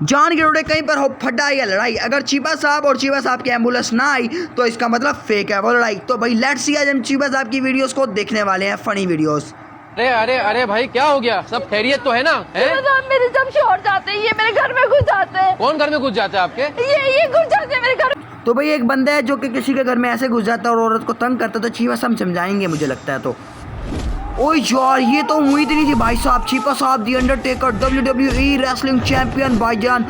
जान के रोड़े कहीं पर हो फटा या लड़ाई, अगर चीपा साहब और चीपा साहब की एम्बुलेंस ना आई तो इसका मतलब फेक है वो लड़ाई। तो भाई लेट्स सी, आज हम चीपा साहब की वीडियोस को देखने वाले हैं, फनी वीडियोस। अरे अरे अरे भाई क्या हो गया? सब खैरियत तो है ना? मेरे जब शोर जाते हैं, ये मेरे घर में घुस जाते हैं। कौन घर में घुस जाता है आपके? ये घुस जाते हैं मेरे घर में। तो भाई एक बंदा है जो कि किसी के घर में ऐसे घुस जाता है और औरत को तंग करता है, तो चीपा साहब समझाएंगे मुझे लगता है। तो ओए यार, ये तो उम्मीद नहीं थी भाई साहब। चीपा साहब the Undertaker, WWE wrestling champion भाईजान,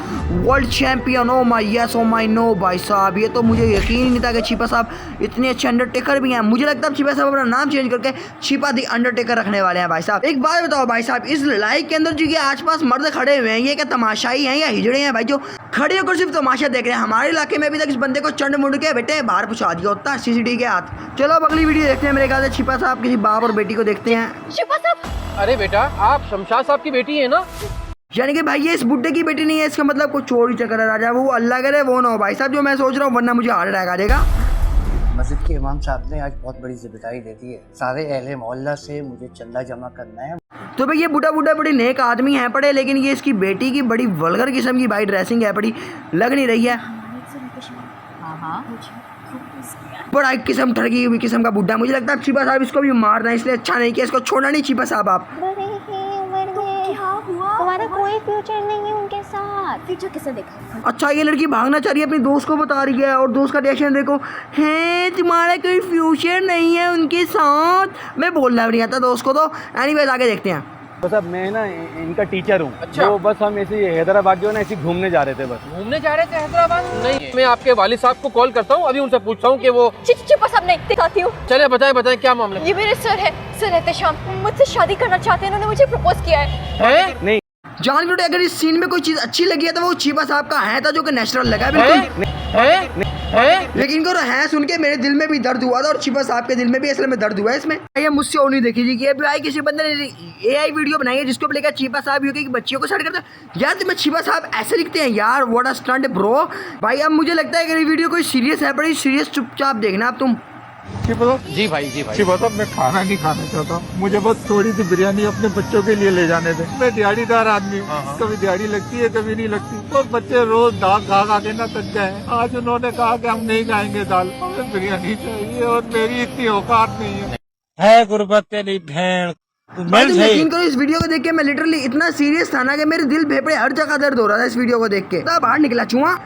world champion. Oh my yes, oh my no भाई साहब, ये तो मुझे यकीन ही नहीं था कि चीपा साहब इतने अच्छे अंडरटेकर भी हैं। मुझे लगता है चीपा साहब अपना नाम चेंज करके चीपा दी अंडरटेकर रखने वाले हैं भाई साहब। एक बात बताओ भाई साहब, इस लड़ाई के अंदर जो ये आसपास मर्द खड़े हुए हैं, ये क्या तमाशाई हैं या हिजड़े हैं भाई जो खड़े होकर सिर्फ तमाशा देख रहे हैं? हमारे इलाके में अभी तक इस बंदे को चंड मुंड के बेटे बाहर पहुंचा दिया होता है CCTV के हाथ। चलो अब अगली वीडियो देखते हैं। मेरे ख्याल से चीपा साहब किसी बाप और बेटी को देखते हैं। शिपा साहब, अरे बेटा, आप शमशाद साहब की बेटी है ना? यानी कि भाई ये इस बुड्ढे की बेटी नहीं है, इसका मतलब कोई चोरी चक्कर है राजा। वो अल्लाह करे वो ना हो भाई साहब जो मैं सोच रहा हूँ, वरना मुझे हार्ट अटैक आ जाएगा। मस्जिद के इमाम साहब ने आज बहुत बड़ी जिम्मेदारी दे दी है। सारे अहले मोहल्ला से मुझे चंदा जमा करना है। तो भाई ये बूढ़ा बड़ी नेक आदमी है पड़े, लेकिन ये इसकी बेटी की बड़ी वल्गर किस्म की भाई ड्रेसिंग है पड़ी, लग नहीं रही है। बड़ा एक किस्म ठगी हुई किस्म का बुड्ढा। मुझे लगता है चीपा साहब इसको भी मारना है, इसलिए अच्छा नहीं किया, इसको छोड़ना नहीं चीपा साहब आप। हमारा कोई फ्यूचर नहीं है उनके साथ। फ्यूचर किसे देखा? अच्छा, ये लड़की भागना चाह रही है, अपनी दोस्त को बता रही है और दोस्त का रिएक्शन देखो, है तुम्हारा कोई फ्यूचर नहीं है उनके साथ। मैं बोलना भी नहीं आता दोस्त को। तो एनीवेज आगे देखते हैं। बस अब मैं ना इनका टीचर हूँ। अच्छा। तो बस हम ऐसे हैदराबाद जो है ना ऐसे घूमने जा रहे थे। बस घूमने जा रहे थे हैदराबाद? नहीं, मैं आपके वालिद साहब को कॉल करता हूँ, अभी उनसे पूछता हूँ कि वो। शिपा साहब, नहीं दिखाती हूँ। चले बताएं क्या मामला? ये मेरे सर है, सर एहतेशाम, मुझसे शादी करना चाहते हैं। उन्होंने मुझे प्रपोज किया है। नहीं जान के अगर इस सीन में कोई चीज अच्छी लगी है तो वो चीपा साहब का है था, जो कि नेचुरल लगा बिल्कुल। लेकिन इनको है सुन के मेरे दिल में भी दर्द हुआ था और चीपा साहब के दिल में भी असल में दर्द हुआ है इसमें। ये मुझसे और नहीं देखी थी कि अभी आई किसी बंदे ने AI वीडियो बनाई है जिसको लेकर चीपा साहब यूके की बच्चियों को साइड करता है। यार तुम्हें चीपा साहब ऐसे लिखते हैं यार, व्हाट अ स्टंट ब्रो। भाई अब मुझे लगता है कि ये वीडियो कोई सीरियस है, बड़ी सीरियस, चुपचाप देखना अब तुम। जी भाई शिवा साहब, मैं खाना नहीं खाना चाहता, मुझे बस थोड़ी सी बिरयानी अपने बच्चों के लिए ले जाने दे। मैं दिहाड़ीदार आदमी हूँ, कभी दिहाड़ी लगती है कभी नहीं लगती। वो बच्चे रोज दाल खा के ना थक गए। आज उन्होंने कहा कि हम नहीं खाएंगे दाल, हमें बिरयानी चाहिए और मेरी इतनी औकात नहीं है गुर्बत तेरी भेड़। यकीन करो इस वीडियो को देख के मैं लिटरली इतना सीरियस था ना कि मेरे दिल फेफड़े हर जगह दर्द हो रहा था इस वीडियो को देख के। बाहर निकला चूहा।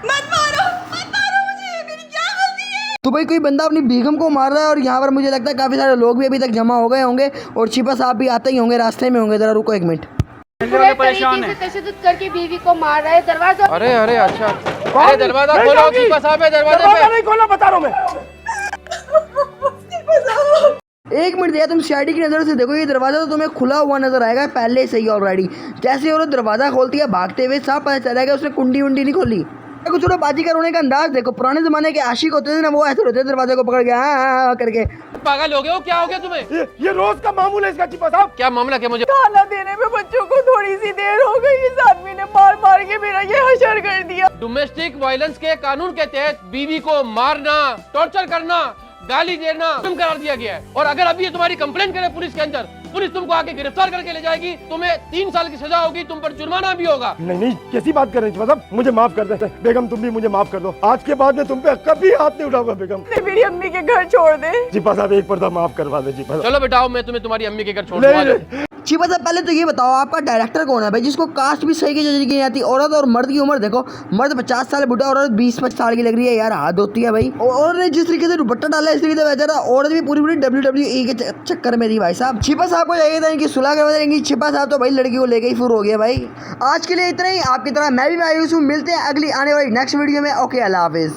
तो भाई कोई बंदा अपनी बेगम को मार रहा है और यहाँ पर मुझे लगता है काफी सारे लोग भी अभी तक जमा हो गए होंगे और चीपा साहब भी आते ही होंगे, रास्ते में होंगे। जरा रुको एक मिनट। परेशान है, तशद्दुद करके बीवी को मार रहा है। दरवाजा अरे अच्छा, अरे दरवाजा खोलो, चीपा साहब है दरवाजा नहीं खोला, बता रहा हूँ मैं। एक मिनट दिया, तुम सीआईडी की नजर से देखो, ये दरवाजा तो तुम्हें खुला हुआ नजर आएगा पहले से ही ऑलरेडी। जैसे वो दरवाजा खोलती है भागते हुए, साफ पता चलेगा उसने कुंडी वुंडी नहीं खोली। कुछ थोड़ा बाजीगर होने का अंदाज देखो, पुराने जमाने के आशिक होते थे ना, वो ऐसे होते थे दरवाजे को पकड़ के करके। पागल हो गए हो? क्या हो गया तुम्हें? ये रोज का मामूल है इसका चीपा साहब। क्या मामला? क्या मुझे खाना देने में बच्चों को थोड़ी सी देर हो गई, इस आदमी ने मार के मेरा ये हशर कर दिया। डोमेस्टिक वायलेंस के कानून के तहत बीवी को मारना, टॉर्चर करना, गाली देना तुम करार दिया गया है। और अगर अभी ये तुम्हारी कंप्लेंट करे पुलिस के अंदर, पुलिस तुमको आके गिरफ्तार करके ले जाएगी, तुम्हें 3 साल की सजा होगी, तुम पर जुर्माना भी होगा। नहीं, कैसी बात कर रहे हैं साहब, मुझे माफ कर दे। बेगम तुम भी मुझे माफ कर दो, आज के बाद में तुम पे कभी हाथ नहीं उठाऊंगा बेगम। मेरी अम्मी के घर छोड़ दे। चीपा साहब एक पर्दा माफ करवा दे चीपा साहब। चलो बेटा, मैं तुम्हें तुम्हारी अम्मी के घर छोड़ दूंगा। चीपा साहब पहले तो ये बताओ आपका डायरेक्टर कौन है भाई, जिसको कास्ट भी सही की जज की नहीं आती। औरत और मर्द की उम्र देखो, मर्द 50 साल बुढ़ा, औरत 20-25 साल की लग रही है यार, हाथ होती है भाई। और जिस तरीके से दुपट्टा डाला है इस तरीके से बेचारा औरत भी पूरी WWE के चक्कर में थी भाई साहब। चीपा साहब को चाहिए था इनकी सुलह करवा देंगे। चीपा साहब तो भाई लड़की को लेके ही फुर हो गया भाई। आज के लिए इतना ही। आपकी तरह मैं भी मायूस हूँ। मिलते हैं अगली आने वाली नेक्स्ट वीडियो में। ओके, अल्लाह हाफिज।